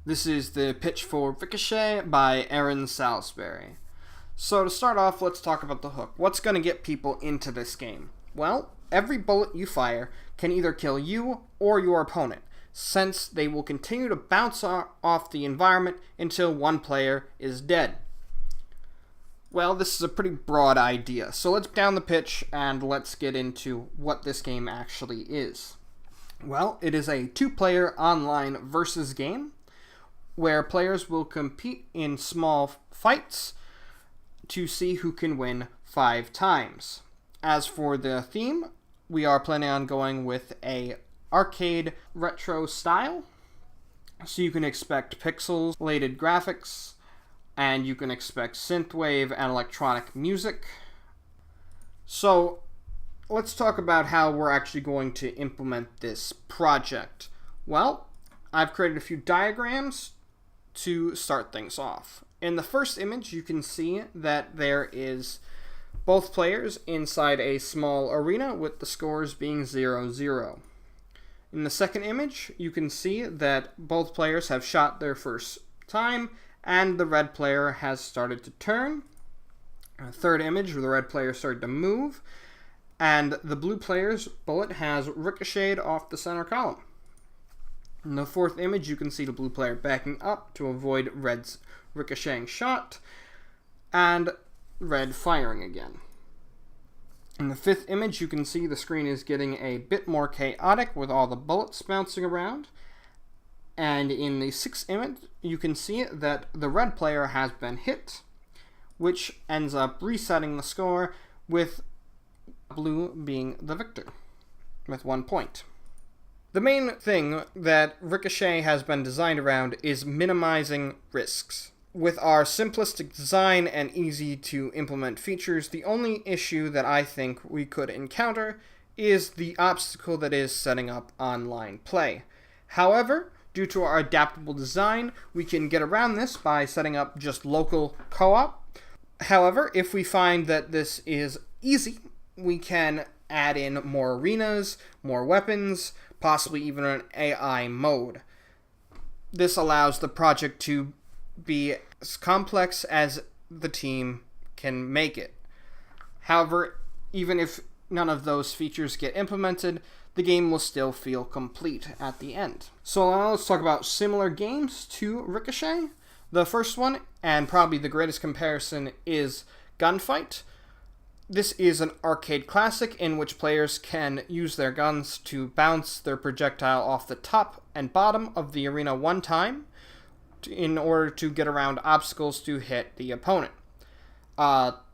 This is the pitch for Ricochet by Aaron-Salisbury. So to start off, let's talk about the hook. What's going to get people into this game? Well, every bullet you fire can either kill you or your opponent, since they will continue to bounce off the environment until one player is dead. Well, this is a pretty broad idea, so let's down the pitch and let's get into what this game actually is. Well, it is a two-player online versus game, where players will compete in small fights to see who can win 5 times. As for the theme, we are planning on going with a arcade retro style, so you can expect pixelated graphics, and you can expect synthwave and electronic music. So let's talk about how we're actually going to implement this project. Well, I've created a few diagrams to start things off. In the first image, you can see that there is both players inside a small arena with the scores being 0-0. In the second image, you can see that both players have shot their first time and the red player has started to turn. In the third image, the red player started to move and the blue player's bullet has ricocheted off the center column. In the fourth image, you can see the blue player backing up to avoid red's ricocheting shot, and red firing again. In the fifth image, you can see the screen is getting a bit more chaotic with all the bullets bouncing around. And in the sixth image, you can see that the red player has been hit, which ends up resetting the score with blue being the victor with 1 point. The main thing that Ricochet has been designed around is minimizing risks. With our simplistic design and easy to implement features, the only issue that I think we could encounter is the obstacle that is setting up online play. However, due to our adaptable design, we can get around this by setting up just local co-op. However, if we find that this is easy, we can add in more arenas, more weapons, possibly even an AI mode. This allows the project to be as complex as the team can make it. However, even if none of those features get implemented, the game will still feel complete at the end. So now let's talk about similar games to Ricochet. The first one, and probably the greatest comparison, is Gunfight. This is an arcade classic in which players can use their guns to bounce their projectile off the top and bottom of the arena 1 time in order to get around obstacles to hit the opponent.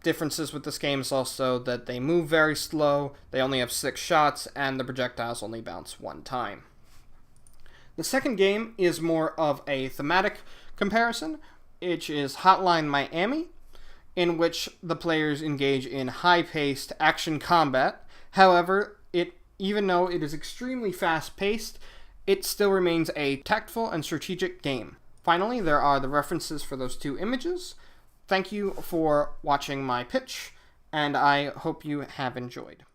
Differences with this game is also that they move very slow, they only have 6 shots, and the projectiles only bounce 1 time. The second game is more of a thematic comparison, which is Hotline Miami, in which the players engage in high-paced action combat. However, even though it is extremely fast-paced, it still remains a tactful and strategic game. Finally, there are the references for those 2 images. Thank you for watching my pitch, and I hope you have enjoyed.